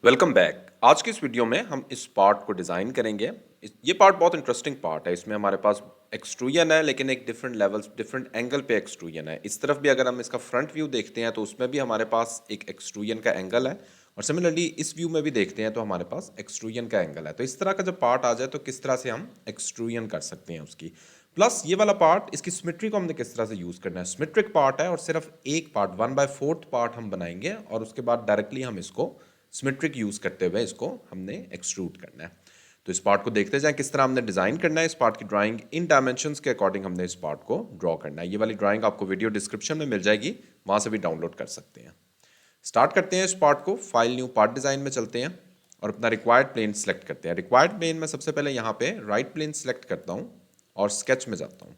Welcome back. आज की इस वीडियो में हम इस पार्ट को डिज़ाइन करेंगे। ये पार्ट बहुत इंटरेस्टिंग पार्ट है। इसमें हमारे पास एक्सट्रूजन है, लेकिन एक डिफरेंट लेवल्स डिफरेंट एंगल पे एक्सट्रूजन है। इस तरफ भी अगर हम इसका फ्रंट व्यू देखते हैं तो उसमें भी हमारे पास एक एक्सट्रूजन का एंगल है, और सिमिलरली इस व्यू में भी देखते हैं तो हमारे पास एक्सट्रूजन का एंगल है। तो इस तरह का जब पार्ट आ जाए तो किस तरह से हम एक्सट्रूजन कर सकते हैं उसकी। प्लस ये वाला पार्ट, इसकी सिमेट्री को हमने किस तरह से यूज़ करना है। सिमेट्रिक पार्ट है और सिर्फ एक पार्ट 1/4 पार्ट हम बनाएंगे, और उसके बाद डायरेक्टली हम इसको सिमेट्रिक यूज़ करते हुए इसको हमने एक्सट्रूड करना है। तो इस पार्ट को देखते जाएं किस तरह हमने डिज़ाइन करना है। इस पार्ट की ड्राइंग इन डायमेंशंस के अकॉर्डिंग हमने इस पार्ट को ड्रॉ करना है। ये वाली ड्राइंग आपको वीडियो डिस्क्रिप्शन में मिल जाएगी, वहाँ से भी डाउनलोड कर सकते हैं। स्टार्ट करते हैं इस पार्ट को। फाइल न्यू पार्ट डिज़ाइन में चलते हैं और अपना रिक्वायर्ड प्लेन सेलेक्ट करते हैं। रिक्वायर्ड प्लेन में सबसे पहले यहाँ पे राइट प्लेन सेलेक्ट करता हूँ और स्केच में जाता हूँ।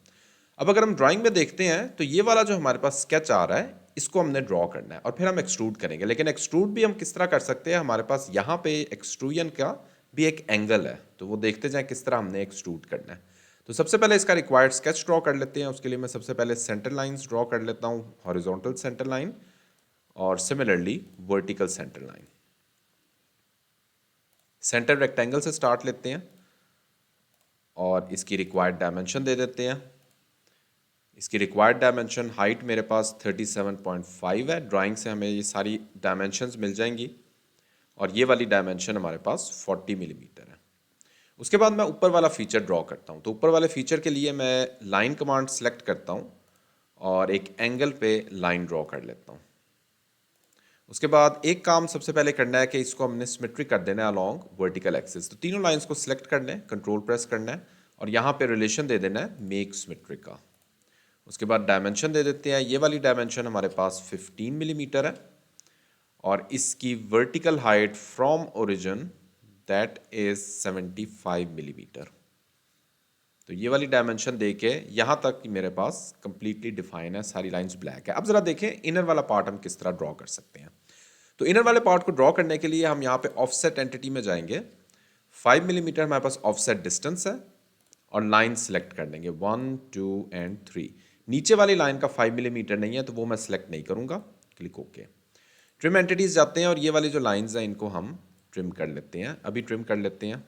अब अगर हम ड्राइंग में देखते हैं तो ये वाला जो हमारे पास स्केच आ रहा है, इसको हमने ड्रॉ करना है और फिर हम एक्सट्रूड करेंगे। लेकिन एक्सट्रूड भी हम किस तरह कर सकते हैं, हमारे पास यहाँ पे एक्सट्रूजन का भी एक एंगल है, तो वो देखते जाएं किस तरह हमने एक्सट्रूड करना है। तो सबसे पहले इसका रिक्वायर्ड स्केच ड्रॉ कर लेते हैं। उसके लिए मैं सबसे पहले सेंटर लाइंस ड्रॉ कर लेता हूँ, हॉरिजॉन्टल सेंटर लाइन और similarly vertical centre line. Centre rectangle से स्टार्ट लेते हैं और इसकी रिक्वायर्ड डायमेंशन दे देते हैं। इसकी रिक्वायर्ड डायमेंशन हाइट मेरे पास 37.5 है। ड्राइंग से हमें ये सारी डायमेंशंस मिल जाएंगी, और ये वाली डायमेंशन हमारे पास 40 मिलीमीटर है। उसके बाद मैं ऊपर वाला फीचर ड्रॉ करता हूँ। तो ऊपर वाले फीचर के लिए मैं लाइन कमांड सेलेक्ट करता हूँ और एक एंगल पे लाइन ड्रॉ कर लेता हूँ। उसके बाद एक काम सबसे पहले करना है कि इसको हमने सिमेट्रिक कर देना है अलॉन्ग वर्टिकल एक्सिस। तो तीनों लाइंस को सिलेक्ट कर लें, कंट्रोल प्रेस करना है और यहाँ पे रिलेशन दे देना है मेक सिमेट्रिक का। उसके बाद डायमेंशन दे देते हैं। ये वाली डायमेंशन हमारे पास 15 मिलीमीटर है और इसकी vertical height from origin that is 75 millimetre. तो ये वाली डायमेंशन देके यहाँ तक मेरे पास कंप्लीटली डिफाइन है, सारी लाइंस ब्लैक है। अब जरा देखें इनर वाला पार्ट हम किस तरह ड्रॉ कर सकते हैं। तो इनर वाले पार्ट को ड्रॉ करने के लिए हम यहाँ पे ऑफसेट एंटिटी में जाएंगे। 5 मिलीमीटर हमारे पास ऑफसेट डिस्टेंस है और लाइन सेलेक्ट कर लेंगे 1, 2 एंड 3। नीचे वाली लाइन का 5 मिलीमीटर नहीं है तो वो मैं सेलेक्ट नहीं करूँगा। Click okay. ट्रिम एंटिटीज जाते हैं और ये वाली जो लाइंस हैं इनको हम ट्रिम कर लेते हैं। अभी ट्रिम कर लेते हैं।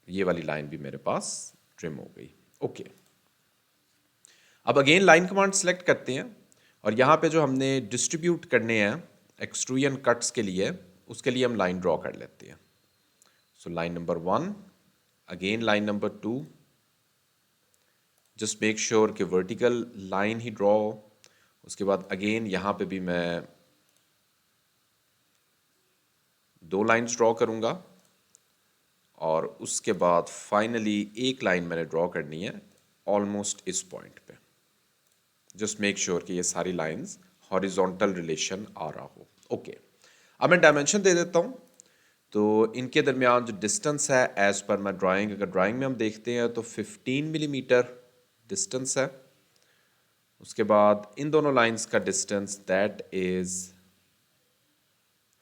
ये वाली लाइन भी मेरे पास ट्रिम हो गई। ओके। अब अगेन लाइन कमांड सेलेक्ट करते हैं और यहाँ पे जो हमने डिस्ट्रीब्यूट करने हैं एक्सट्रूजन कट्स के लिए, उसके लिए हम लाइन ड्रॉ कर लेते हैं। So line number 1, again line number 2। Just make sure कि वर्टिकल लाइन ही ड्रॉ। उसके बाद अगेन यहाँ पे भी मैं 2 लाइंस ड्रॉ करूँगा और उसके बाद फाइनली एक लाइन मैंने ड्रॉ करनी है ऑलमोस्ट इस पॉइंट पे। जस्ट मेक श्योर कि ये सारी लाइंस हॉरिजॉन्टल रिलेशन आ रहा हो। ओके। अब मैं डायमेंशन दे देता हूँ। तो इनके दरमियान जो डिस्टेंस है एज पर माई ड्राइंग, अगर ड्राइंग में हम देखते हैं तो 15 मिलीमीटर डिस्टेंस है। उसके बाद इन दोनों लाइंस का डिस्टेंस दैट इज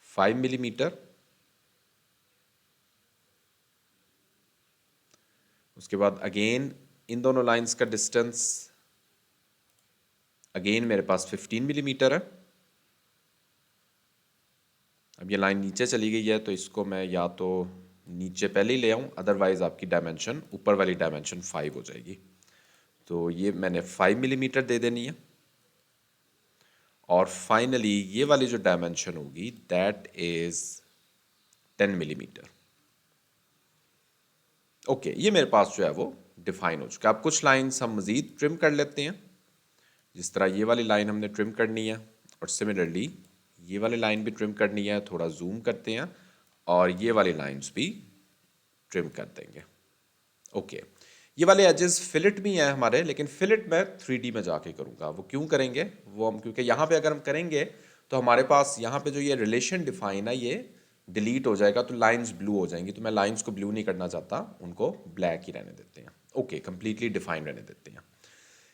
5 मिलीमीटर। उसके बाद अगेन इन दोनों लाइंस का डिस्टेंस अगेन मेरे पास 15 मिलीमीटर है। अब ये लाइन नीचे चली गई है तो इसको मैं या तो नीचे पहले ही ले आऊँ, अदरवाइज आपकी डायमेंशन ऊपर वाली डायमेंशन 5 हो जाएगी। तो ये मैंने 5 मिलीमीटर दे देनी है और फाइनली ये वाली जो डायमेंशन होगी दैट इज 10 मिलीमीटर। ओके, ये मेरे पास जो है वो डिफाइन हो चुका है। अब कुछ लाइंस हम मज़ीद ट्रिम कर लेते हैं। जिस तरह ये वाली लाइन हमने ट्रिम करनी है और सिमिलरली ये वाली लाइन भी ट्रिम करनी है। थोड़ा जूम करते हैं और ये वाली लाइंस भी ट्रिम कर देंगे। ओके। ये वाले एजेस फिलेट भी हैं हमारे, लेकिन फिलेट मैं 3D में जाके करूँगा। वो क्यों करेंगे वो हम, क्योंकि यहाँ पे अगर हम करेंगे तो हमारे पास यहाँ पे जो ये रिलेशन डिफाइन है ये डिलीट हो जाएगा, तो लाइंस ब्लू हो जाएंगी। तो मैं लाइंस को ब्लू नहीं करना चाहता, उनको ब्लैक ही रहने देते हैं। ओके, कंप्लीटली डिफाइन रहने देते हैं।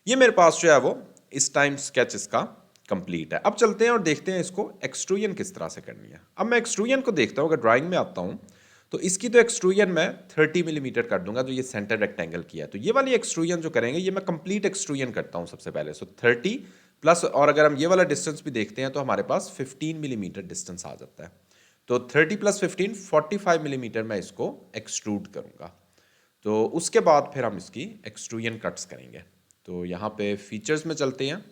ये मेरे पास जो है वो इस टाइम स्केच इसका कंप्लीट है। अब चलते हैं और देखते हैं इसको एक्सट्रूजन किस तरह से करनी है। अब मैं एक्सट्रूजन को देखता हूँ। अगर ड्राइंग में आता हूँ तो इसकी तो एक्सट्रूजन मैं 30 मिलीमीटर कर दूंगा, जो ये सेंटर रेक्टेंगल की है। तो ये वाली एक्सट्रूजन जो करेंगे ये मैं कंप्लीट एक्सट्रूजन करता हूँ सबसे पहले। सो 30 प्लस और अगर हम ये वाला डिस्टेंस भी देखते हैं तो हमारे पास 15 मिलीमीटर डिस्टेंस आ जाता है। तो 30 + 15 45 मिलीमीटर मैं इसको एक्सट्रूड करूँगा। तो उसके बाद फिर हम इसकी एक्सट्रूजन कट्स करेंगे। तो यहाँ पे फीचर्स में चलते हैं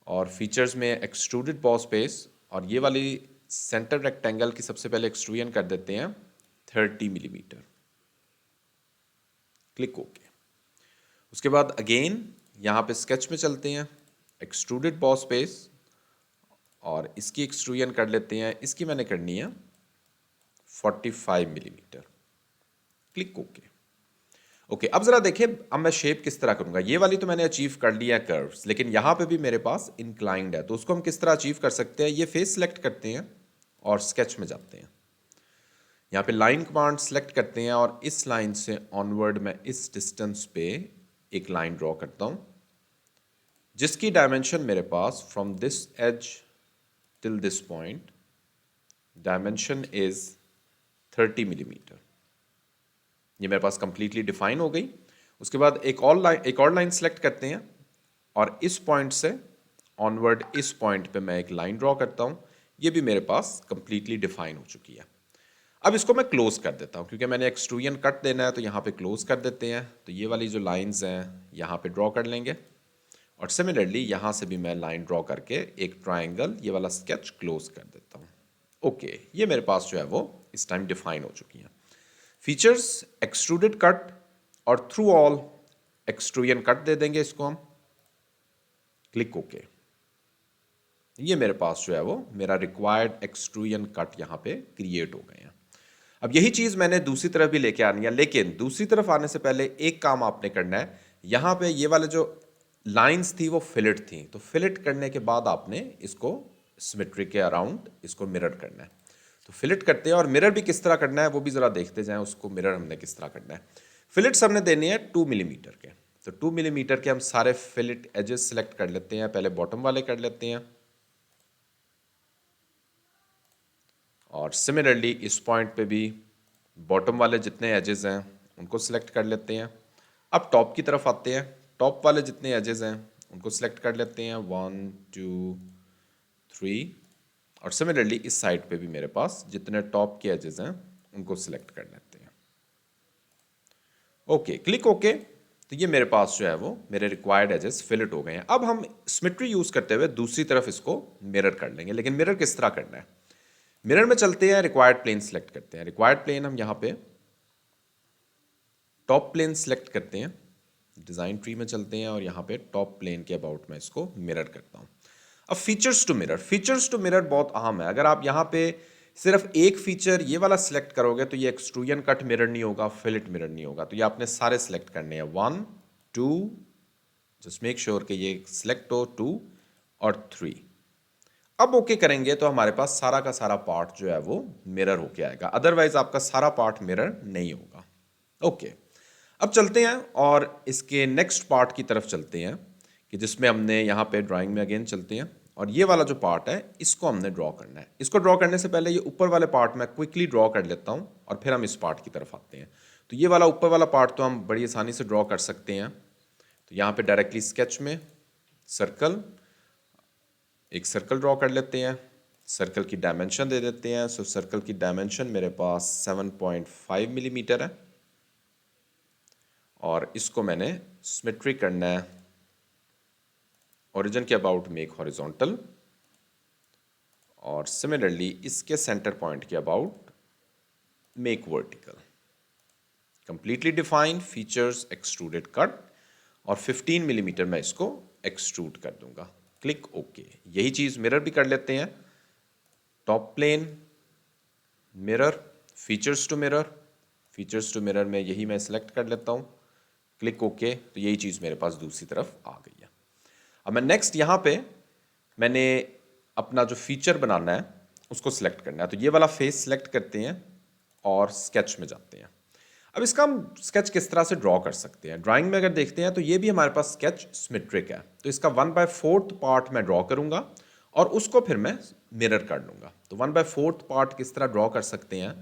और फीचर्स में एक्सट्रूडेड बॉस बेस और ये वाली सेंटर रेक्टेंगल की सबसे पहले एक्सट्रूजन कर देते हैं 30 मिलीमीटर। Click okay. उसके बाद अगेन यहाँ पे स्केच में चलते हैं, एक्सट्रूडेड बॉस बेस और इसकी एक्सट्रूजन कर लेते हैं, इसकी मैंने करनी है 45 मिलीमीटर। Click okay. ओके, अब जरा देखिए अब मैं शेप किस तरह करूंगा। ये वाली तो मैंने अचीव कर लिया कर्व्स, लेकिन यहाँ पे भी मेरे पास इंक्लाइंड है, तो उसको हम किस तरह अचीव कर सकते हैं। ये फेस सेलेक्ट करते हैं और स्केच में जाते हैं, यहाँ पे लाइन कमांड सेलेक्ट करते हैं और इस लाइन से ऑनवर्ड मैं इस डिस्टेंस पे एक लाइन ड्रॉ करता हूँ जिसकी डायमेंशन मेरे पास from this edge till this point dimension is 30 millimetre. ये मेरे पास कंप्लीटली डिफाइन हो गई। उसके बाद एक और लाइन सेलेक्ट करते हैं और इस पॉइंट से ऑनवर्ड इस पॉइंट पे मैं एक लाइन ड्रॉ करता हूँ। ये भी मेरे पास कंप्लीटली डिफाइन हो चुकी है। अब इसको मैं क्लोज कर देता हूँ क्योंकि मैंने एक्सट्रूजन कट देना है, तो यहाँ पे क्लोज कर देते हैं। तो ये वाली जो लाइंस हैं यहाँ पे ड्रॉ कर लेंगे और सिमिलरली यहाँ से भी मैं लाइन ड्रॉ करके एक ट्राइंगल ये वाला स्केच क्लोज कर देता हूँ। ओके, ये मेरे पास जो है वो इस टाइम डिफाइन हो चुकी हैं। फीचर्स एक्सट्रूडेड कट और थ्रू ऑल एक्सट्रूजन कट दे देंगे इसको हम। Click okay. ये मेरे पास जो है वो मेरा रिक्वायर्ड एक्सट्रूजन कट यहाँ पे क्रिएट हो गए हैं। अब यही चीज़ मैंने दूसरी तरफ भी लेके आनी है, लेकिन दूसरी तरफ आने से पहले एक काम आपने करना है। यहाँ पे ये वाले जो लाइंस थी वो फिलेट थी, तो फिलेट करने के बाद आपने इसको सिमेट्री के अराउंड इसको मिरर करना है। तो फिलेट करते हैं और मिरर भी किस तरह करना है वो भी ज़रा देखते जाएं। उसको मिरर हमने किस तरह करना है। फिलेट्स हमने देने हैं 2 मिलीमीटर के। तो 2 मिलीमीटर के हम सारे फिलेट एजेस सेलेक्ट कर लेते हैं। पहले बॉटम वाले कर लेते हैं और सिमिलरली इस पॉइंट पे भी बॉटम वाले जितने एजेस हैं उनको सिलेक्ट कर लेते हैं। अब टॉप की तरफ आते हैं। टॉप वाले जितने एजेस हैं उनको सिलेक्ट कर लेते हैं 1 2 3 और सिमिलरली इस साइड पे भी मेरे पास जितने टॉप के एजेस हैं उनको सिलेक्ट कर लेते हैं। Okay, click okay. तो ये मेरे पास जो है वो मेरे रिक्वायर्ड एजेस फिलेट हो गए हैं। अब हम सिमेट्री यूज करते हुए दूसरी तरफ इसको मिरर कर लेंगे, लेकिन मिरर किस तरह करना है। मिरर में चलते हैं, रिक्वायर्ड प्लेन सेलेक्ट करते हैं। रिक्वायर्ड प्लेन हम यहाँ पे टॉप प्लेन सेलेक्ट करते हैं, डिज़ाइन ट्री में चलते हैं और यहाँ पे टॉप प्लेन के अबाउट मैं इसको मिरर करता हूँ। अब features to mirror, features to mirror बहुत अहम है। अगर आप यहाँ पे सिर्फ एक फीचर ये वाला सिलेक्ट करोगे तो ये एक्सट्रूजन कट मिरर नहीं होगा, फिलेट मिरर नहीं होगा। तो ये आपने सारे सिलेक्ट करने हैं 1 2, जस्ट मेक श्योर कि ये सिलेक्ट हो 2 और 3। अब ओके करेंगे तो हमारे पास सारा का सारा पार्ट जो है वो मिरर होके आएगा, अदरवाइज आपका सारा पार्ट मिरर नहीं होगा। ओके, अब चलते हैं और इसके नेक्स्ट पार्ट की तरफ चलते हैं कि जिसमें हमने यहाँ पे ड्राइंग में अगेन चलते हैं और ये वाला जो पार्ट है इसको हमने ड्रॉ करना है। इसको ड्रॉ करने से पहले ये ऊपर वाले पार्ट मैं क्विकली ड्रॉ कर लेता हूँ और फिर हम इस पार्ट की तरफ आते हैं। तो ये वाला ऊपर वाला पार्ट तो हम बड़ी आसानी से ड्रॉ कर सकते हैं। तो यहाँ पे डायरेक्टली स्केच में सर्कल, एक सर्कल ड्रॉ कर लेते हैं। सर्कल की डायमेंशन दे देते हैं। सो सर्कल की डायमेंशन मेरे पास 7.5 मिलीमीटर है और इसको मैंने सिमेट्री करना है ओरिजिन के अबाउट मेक हॉरिजॉन्टल और सिमिलरली इसके सेंटर पॉइंट के about make vertical. Completely define features extruded cut और 15 मिलीमीटर मैं इसको एक्सट्रूड कर दूंगा। Click okay. यही चीज़ मिरर भी कर लेते हैं। Top plane, mirror, features to mirror, features to mirror में यही मैं सिलेक्ट कर लेता हूँ। Click okay. तो यही चीज़ मेरे पास दूसरी तरफ आ गई है। अब मैं नेक्स्ट यहाँ पे मैंने अपना जो फीचर बनाना है उसको सिलेक्ट करना है। तो ये वाला फेस सिलेक्ट करते हैं और स्केच में जाते हैं। अब इसका हम स्केच किस तरह से ड्रॉ कर सकते हैं। ड्राइंग में अगर देखते हैं तो ये भी हमारे पास स्केच सिमेट्रिक है। तो इसका 1/4 पार्ट मैं ड्रॉ करूंगा और उसको फिर मैं मिरर कर लूँगा। तो 1/4 पार्ट किस तरह ड्रॉ कर सकते हैं।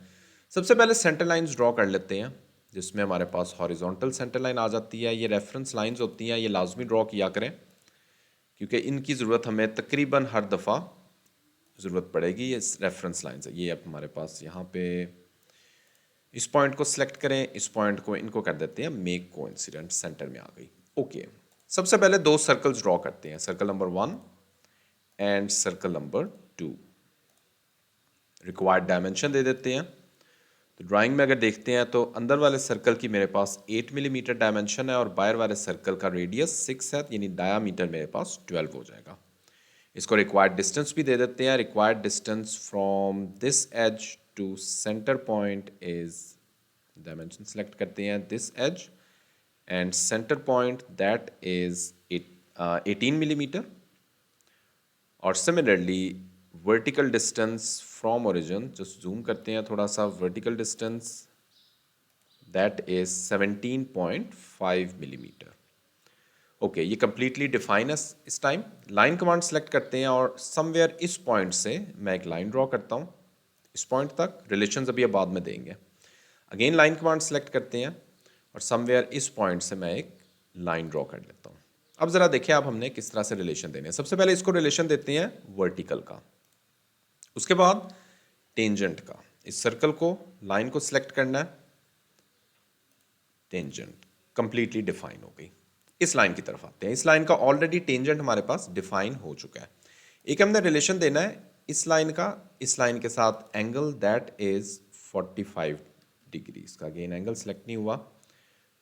सबसे पहले सेंटर लाइंस ड्रॉ कर लेते हैं जिसमें हमारे पास हॉरिजॉन्टल सेंटर लाइन आ जाती है। ये रेफरेंस लाइंस होती हैं, ये लाजमी ड्रॉ किया करें क्योंकि इनकी ज़रूरत हमें तकरीबन हर दफ़ा ज़रूरत पड़ेगी। ये रेफरेंस लाइन है, ये अब हमारे पास यहाँ पे इस पॉइंट को सिलेक्ट करें, इस पॉइंट को इनको कर देते हैं मेक कोइंसिडेंट, सेंटर में आ गई। ओके, सबसे पहले दो सर्कल्स ड्रॉ करते हैं, circle number 1 and circle number 2। Required dimension दे देते हैं। तो ड्राइंग में अगर देखते हैं तो अंदर वाले सर्कल की मेरे पास 8 मिलीमीटर डायमेंशन है और बाहर वाले सर्कल का रेडियस 6 है, यानी डायामीटर मेरे पास 12 हो जाएगा। इसको रिक्वायर्ड डिस्टेंस भी दे देते हैं। Required distance from this edge to centre point is, dimension select करते हैं this edge and centre point that is 18 millimetre. और similarly vertical distance from origin, just zoom करते हैं थोड़ा सा, vertical distance that is 17.5 millimetre. Okay, ये completely define है इस टाइम। लाइन कमांड सेलेक्ट करते हैं और समवेयर इस पॉइंट से मैं एक लाइन ड्रॉ करता हूँ, इस पॉइंट तक। रिलेशंस अभी अब बाद में देंगे। अगेन लाइन कमांड सेलेक्ट करते हैं और समवेयर इस पॉइंट से मैं एक लाइन ड्रॉ कर लेता हूँ। अब ज़रा देखिए आप हमने किस तरह से रिलेशन देने हैं। सबसे पहले इसको रिलेशन देते हैं वर्टिकल का, उसके बाद टेंजेंट का। इस सर्कल को, लाइन को सिलेक्ट करना है, टेंजेंट कंप्लीटली डिफाइन हो गई। इस लाइन की तरफ आते हैं। इस लाइन का ऑलरेडी टेंजेंट हमारे पास डिफाइन हो चुका है। एक हमने रिलेशन देना है इस लाइन का, इस लाइन के साथ एंगल दैट इज 45 डिग्री। इसका अगेन एंगल सेलेक्ट नहीं हुआ,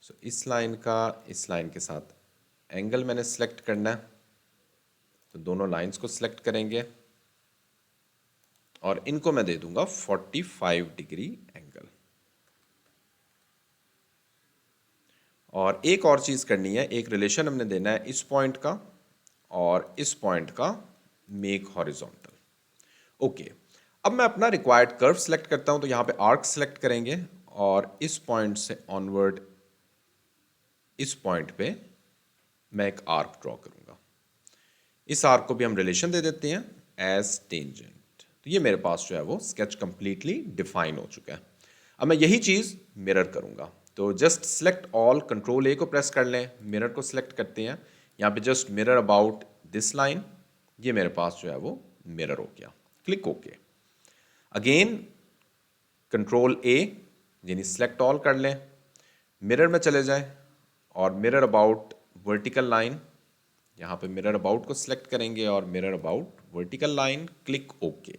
सो इस लाइन का इस लाइन के साथ एंगल मैंने सेलेक्ट करना है। तो दोनों लाइंस को सिलेक्ट करेंगे और इनको मैं दे दूंगा 45 डिग्री एंगल। और एक और चीज़ करनी है, एक रिलेशन हमने देना है इस पॉइंट का और इस पॉइंट का, मेक हॉरिजॉन्टल। ओके, अब मैं अपना रिक्वायर्ड कर्व सेलेक्ट करता हूं। तो यहां पे आर्क सेलेक्ट करेंगे और इस पॉइंट से ऑनवर्ड इस पॉइंट पे मैं एक आर्क ड्रॉ करूंगा। इस आर्क को भी हम रिलेशन दे देते हैं एज टेंजेंट। तो ये मेरे पास जो है वो स्केच कंप्लीटली डिफाइन हो चुका है। अब मैं यही चीज़ मिरर करूंगा। तो जस्ट सेलेक्ट ऑल, कंट्रोल ए को प्रेस कर लें, मिरर को सिलेक्ट करते हैं। यहाँ पे just mirror about this line, ये मेरे पास जो है वो मिरर हो गया। Click okay. अगेन कंट्रोल ए, यानी सिलेक्ट ऑल कर लें, मिरर में चले जाएं और मिरर अबाउट वर्टिकल लाइन, यहाँ पे मिरर अबाउट को सिलेक्ट करेंगे और mirror about vertical line, click okay.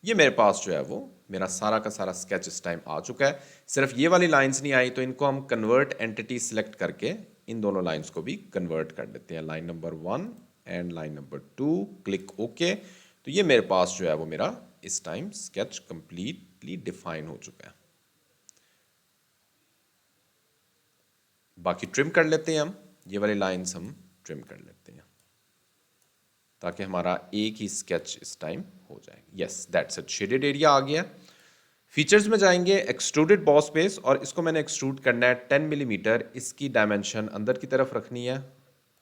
ये मेरे पास जो है वो मेरा सारा का सारा स्केच इस टाइम आ चुका है। सिर्फ ये वाली लाइंस नहीं आई, तो इनको हम कन्वर्ट एंटिटी सिलेक्ट करके इन दोनों लाइंस को भी कन्वर्ट कर देते हैं, line number 1 and line number 2, click okay. तो ये मेरे पास जो है वो मेरा इस टाइम स्केच कंप्लीटली डिफाइन हो चुका है। बाकी ट्रिम कर लेते हैं हम, ये वाली लाइंस हम ट्रिम कर लेते हैं ताकि हमारा एक ही स्केच इस टाइम हो जाए। Yes, that's it, shaded area आ गया। फीचर्स में जाएंगे, एक्सट्रूडेड बॉस बेस, और इसको मैंने एक्सट्रूड करना है 10 मिलीमीटर। इसकी डायमेंशन अंदर की तरफ रखनी है,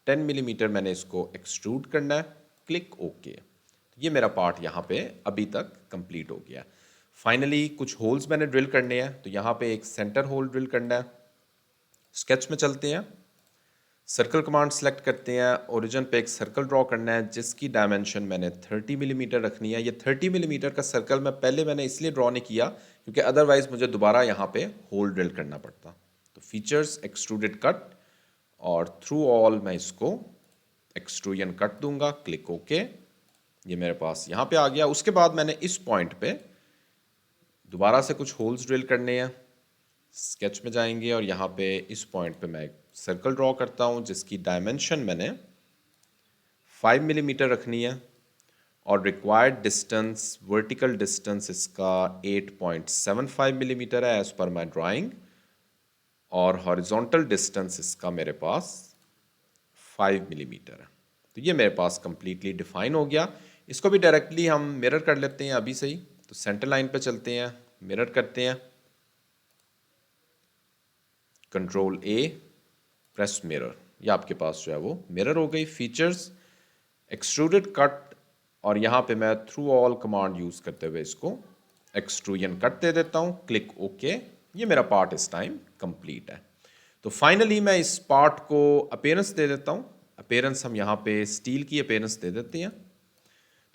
10 मिलीमीटर मैंने इसको एक्सट्रूड करना है, क्लिक ओके। ये मेरा पार्ट यहाँ पे अभी तक कंप्लीट हो गया। फाइनली कुछ होल्स मैंने ड्रिल करने हैं, तो यहाँ पे एक सेंटर होल ड्रिल करना है। स्केच में चलते हैं, सर्कल कमांड सेलेक्ट करते हैं, ओरिजिन पे एक सर्कल ड्रॉ करना है जिसकी डायमेंशन मैंने 30 मिलीमीटर रखनी है। ये 30 मिलीमीटर का सर्कल मैंने इसलिए ड्रॉ नहीं किया क्योंकि अदरवाइज मुझे दोबारा यहाँ पे होल ड्रिल करना पड़ता। तो फीचर्स, एक्सट्रूडेड कट, और थ्रू ऑल मैं इसको एक्सट्रूजन कट दूंगा, क्लिक ओके। ये मेरे पास यहाँ पे आ गया। उसके बाद मैंने इस पॉइंट पे दोबारा से कुछ होल्स ड्रिल करने हैं। स्केच में जाएंगे और यहाँ पे इस पॉइंट पे मैं एक सर्कल ड्रॉ करता हूँ जिसकी डायमेंशन मैंने 5 मिलीमीटर रखनी है और रिक्वायर्ड डिस्टेंस, वर्टिकल डिस्टेंस इसका 8.75 मिलीमीटर है एज पर माई ड्राइंग, और हॉरिजॉन्टल डिस्टेंस इसका मेरे पास 5 मिलीमीटर है। तो ये मेरे पास कंप्लीटली डिफाइन हो गया। इसको भी डायरेक्टली हम मिरर कर लेते हैं अभी से ही। तो सेंटर लाइन पे चलते हैं, मिरर करते हैं, कंट्रोल ए, प्रेस मिरर, ये आपके पास जो है वो मिरर हो गई। फीचर्स, एक्सट्रूडेड कट, और यहाँ पे मैं थ्रू ऑल कमांड यूज़ करते हुए इसको एक्सट्रूजन कट दे देता हूँ, क्लिक ओके। ये मेरा पार्ट इस टाइम कंप्लीट है। तो फाइनली मैं इस पार्ट को अपीयरेंस दे देता हूँ। अपीयरेंस हम यहाँ पे स्टील की अपीयरेंस दे देते हैं।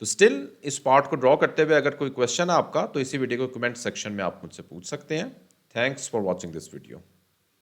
तो स्टिल इस पार्ट को ड्रॉ करते हुए अगर कोई क्वेश्चन है आपका तो इसी वीडियो को कमेंट सेक्शन में आप मुझसे पूछ सकते हैं। Thanks for watching this video.